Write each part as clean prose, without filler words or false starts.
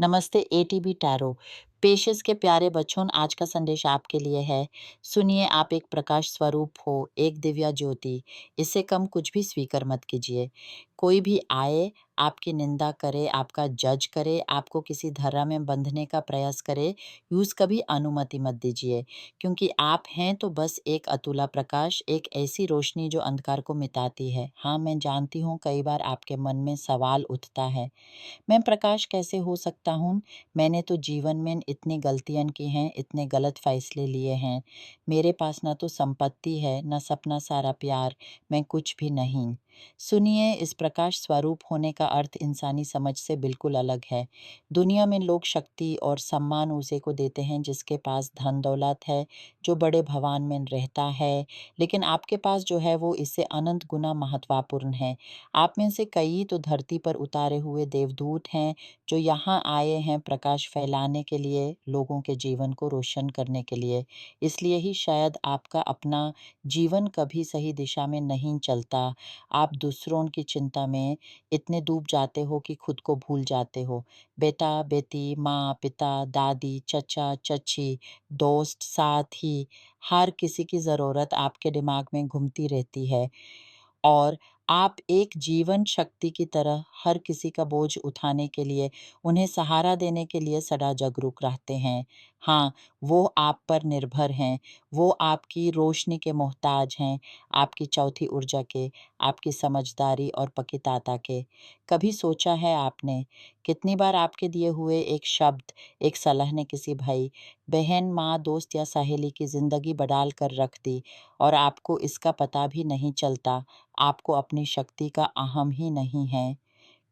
नमस्ते ATB tarot. Patience के प्यारे बच्चों, आज का संदेश आपके लिए है। सुनिए, आप एक प्रकाश स्वरूप हो, एक दिव्या ज्योति। इससे कम कुछ भी स्वीकार मत कीजिए। कोई भी आए, आपकी निंदा करे, आपका जज करे, आपको किसी धारा में बंधने का प्रयास करे, यूज़ कभी अनुमति मत दीजिए। क्योंकि आप हैं तो बस एक अतुला प्रकाश, एक ऐसी रोशनी जो अंधकार को मिटाती है। हाँ, मैं जानती हूँ कई बार आपके मन में सवाल उठता है, मैं प्रकाश कैसे हो सकता हूँ? मैंने तो जीवन में इतनी गलतियाँ की हैं, इतने गलत फैसले लिए हैं। मेरे पास ना तो संपत्ति है, ना सपना सारा प्यार, मैं कुछ भी नहीं। सुनिए, इस प्रकाश स्वरूप होने का अर्थ इंसानी समझ से बिल्कुल अलग है। दुनिया में लोग शक्ति और सम्मान उसे को देते हैं जिसके पास धन दौलत है, जो बड़े भवन में रहता है, लेकिन आपके पास जो है वो इससे अनंत गुना महत्वपूर्ण है। आप में से कई तो धरती पर उतारे हुए देवदूत हैं, जो यहाँ आए हैं प्रकाश फैलाने के लिए, लोगों के जीवन को रोशन करने के लिए। इसलिए ही शायद आपका अपना जीवन कभी सही दिशा में नहीं चलता। आप दूसरों की चिंता में इतने डूब जाते हो कि खुद को भूल जाते हो। बेटा, बेटी, माँ, पिता, दादी, चचा, चची, दोस्त, साथी, हर किसी की ज़रूरत आपके दिमाग में घूमती रहती है। और आप एक जीवन शक्ति की तरह हर किसी का बोझ उठाने के लिए, उन्हें सहारा देने के लिए सदा जागरूक रहते हैं। हाँ, वो आप पर निर्भर हैं, वो आपकी रोशनी के मोहताज हैं, आपकी चौथी ऊर्जा के, आपकी समझदारी और पकिताता के। कभी सोचा है आपने, कितनी बार आपके दिए हुए एक शब्द, एक सलाह ने किसी भाई, बहन, माँ, दोस्त या सहेली की ज़िंदगी बदल कर रख दी और आपको इसका पता भी नहीं चलता। आपको अपनी शक्ति का अहम ही नहीं है,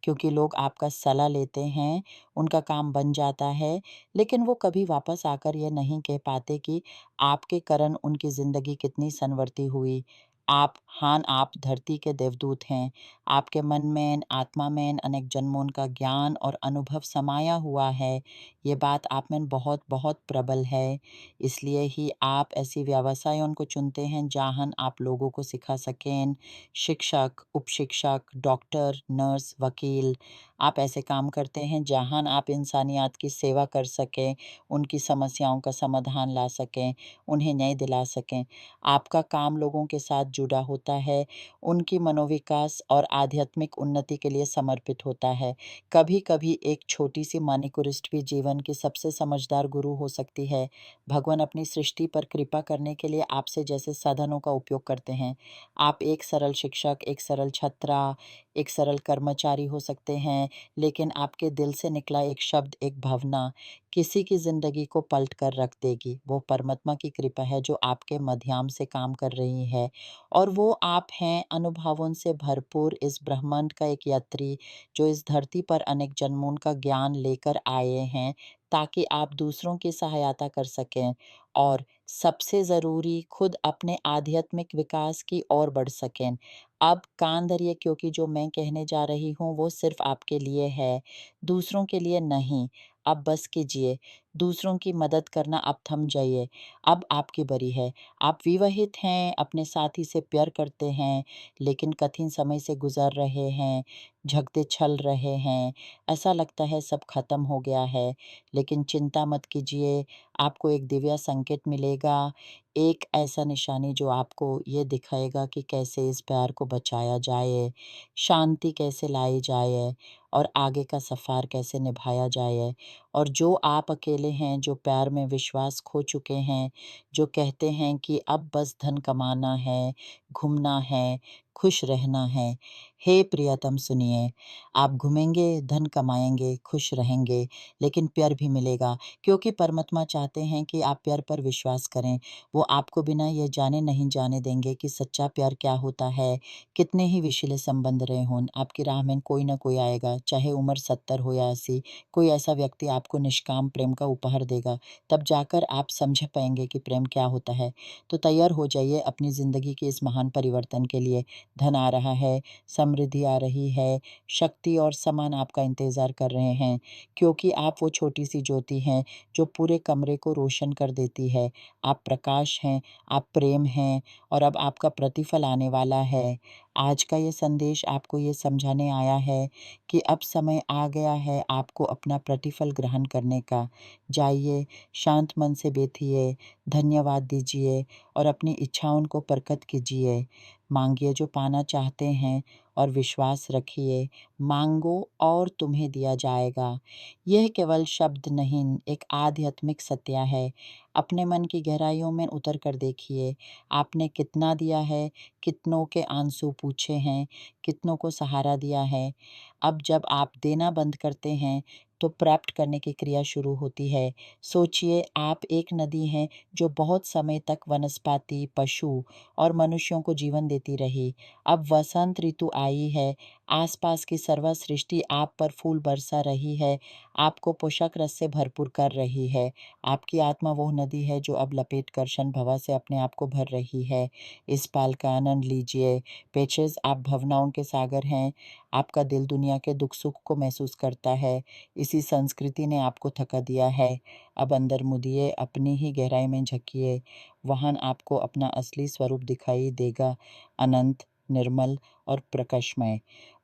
क्योंकि लोग आपका सलाह लेते हैं, उनका काम बन जाता है, लेकिन वो कभी वापस आकर ये नहीं कह पाते कि आपके कारण उनकी ज़िंदगी कितनी संवरती हुई। आप धरती के देवदूत हैं। आपके मन में, आत्मा में अनेक जन्मों का ज्ञान और अनुभव समाया हुआ है। ये बात आप में बहुत बहुत प्रबल है। इसलिए ही आप ऐसी व्यवसायों को चुनते हैं जहाँ आप लोगों को सिखा सकें। शिक्षक, उपशिक्षक, डॉक्टर, नर्स, वकील, आप ऐसे काम करते हैं जहाँ आप इंसानियत की सेवा कर सकें, उनकी समस्याओं का समाधान ला सकें, उन्हें न्याय दिला सकें। आपका काम लोगों के साथ जुड़ा होता है, उनकी मनोविकास और आध्यात्मिक उन्नति के लिए समर्पित होता है। कभी-कभी एक छोटी-सी मानिकुरिस्ट भी जीवन की सबसे समझदार गुरु हो सकती है। भगवान अपनी सृष्टि पर कृपा करने के लिए आपसे जैसे साधनों का उपयोग करते हैं। आप एक सरल शिक्षक, एक सरल छात्रा, एक सरल कर्मचारी हो सकते हैं, लेकिन आपके दिल से निकला एक शब्द, एक भावना किसी की ज़िंदगी को पलट कर रख देगी। वो परमात्मा की कृपा है जो आपके माध्यम से काम कर रही है, और वो आप हैं, अनुभवों से भरपूर इस ब्रह्मांड का एक यात्री, जो इस धरती पर अनेक जन्मों का ज्ञान लेकर आए हैं, ताकि आप दूसरों की सहायता कर सकें और सबसे ज़रूरी खुद अपने आध्यात्मिक विकास की ओर बढ़ सकें। अब कान धरिए, क्योंकि जो मैं कहने जा रही हूँ वो सिर्फ़ आपके लिए है, दूसरों के लिए नहीं। अब बस कीजिए, दूसरों की मदद करना अब थम जाइए, अब आपकी बारी है। आप विवाहित हैं, अपने साथी से प्यार करते हैं, लेकिन कठिन समय से गुज़र रहे हैं, झगड़े चल रहे हैं, ऐसा लगता है सब खत्म हो गया है। लेकिन चिंता मत कीजिए, आपको एक दिव्य संकेत मिलेगा, एक ऐसा निशानी जो आपको ये दिखाएगा कि कैसे इस प्यार को बचाया जाए, शांति कैसे लाई जाए और आगे का सफ़र कैसे निभाया जाए। और जो आप अकेले हैं, जो प्यार में विश्वास खो चुके हैं, जो कहते हैं कि अब बस धन कमाना है, घूमना है, खुश रहना है। हे प्रियतम, सुनिए, आप घूमेंगे, धन कमाएँगे, खुश रहेंगे, लेकिन प्यार भी मिलेगा, क्योंकि परमात्मा चाहते हैं कि आप प्यार पर विश्वास करें। वो आपको बिना ये जाने नहीं जाने देंगे कि सच्चा प्यार क्या होता है। कितने ही विषैले संबंध रहे हों, आपकी राह में कोई ना कोई आएगा, चाहे उम्र 70 हो या 80, कोई ऐसा व्यक्ति आपको निष्काम प्रेम का उपहार देगा। तब जाकर आप समझ पाएँगे कि प्रेम क्या होता है। तो तैयार हो जाइए अपनी ज़िंदगी के इस महान परिवर्तन के लिए। धन आ रहा है, समृद्धि आ रही है, शक्ति और सम्मान आपका इंतज़ार कर रहे हैं, क्योंकि आप वो छोटी-सी ज्योति हैं, जो पूरे कमरे को रोशन कर देती है। आप प्रकाश हैं, आप प्रेम हैं, और अब आपका प्रतिफल आने वाला है। आज का ये संदेश आपको ये समझाने आया है कि अब समय आ गया है आपको अपना प्रतिफल ग्रहण करने का। जाइए, शांत मन से बैठिए, धन्यवाद दीजिए और अपनी इच्छाओं को प्रकट कीजिए। माँगिए जो पाना चाहते हैं और विश्वास रखिए, माँगो और तुम्हें दिया जाएगा। यह केवल शब्द नहीं, एक आध्यात्मिक सत्य है। अपने मन की गहराइयों में उतर कर देखिए, आपने कितना दिया है, कितनों के आंसू पूछे हैं, कितनों को सहारा दिया है। अब जब आप देना बंद करते हैं, तो प्राप्त करने की क्रिया शुरू होती है। सोचिए आप एक नदी हैं जो बहुत समय तक वनस्पति, पशु और मनुष्यों को जीवन देती रही। अब वसंत ऋतु आई है, आसपास की सर्व सृष्टि आप पर फूल बरसा रही है, आपको पोषक रस से भरपूर कर रही है। आपकी आत्मा वो नदी है जो अब लपेट कर क्षणभंगुर से अपने आप को भर रही है। इस पल का आनंद लीजिए। पेचेस आप भावनाओं के सागर हैं। आपका दिल दुनिया के दुख-सुख को महसूस करता है। इसी संस्कृति ने आपको थका दिया है। अब अंदर मुड़िए, अपनी ही गहराई में झाँकिए। वहाँ आपको अपना असली स्वरूप दिखाई देगा, अनंत, निर्मल और प्रकाशमय।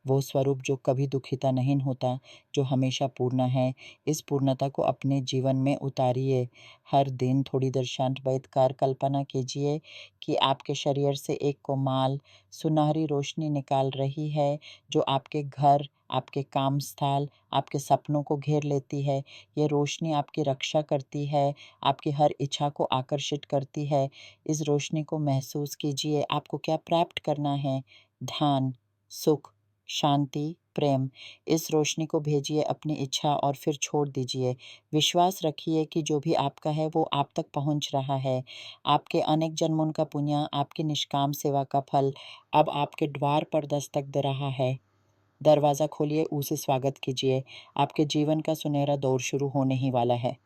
वो स्वरूप जो कभी दुखिता नहीं होता, जो हमेशा पूर्ण है। इस पूर्णता को अपने जीवन में उतारिए। हर दिन थोड़ी देर शांत बैठकर कल्पना कीजिए कि आपके शरीर से एक कोमल, सुनहरी रोशनी निकल रही है, जो आपके घर, आपके काम स्थल, आपके सपनों को घेर लेती है। ये रोशनी आपकी रक्षा करती है, आपकी हर इच्छा को आकर्षित करती है। इस रोशनी को महसूस कीजिए, आपको क्या प्राप्त करना है? ध्यान, सुख, शांति, प्रेम। इस रोशनी को भेजिए अपनी इच्छा और फिर छोड़ दीजिए। विश्वास रखिए कि जो भी आपका है वो आप तक पहुँच रहा है। आपके अनेक जन्मों का पुण्य, आपकी निष्काम सेवा का फल अब आपके द्वार पर दस्तक दे रहा है। दरवाज़ा खोलिए, उसे स्वागत कीजिए। आपके जीवन का सुनहरा दौर शुरू होने ही वाला है।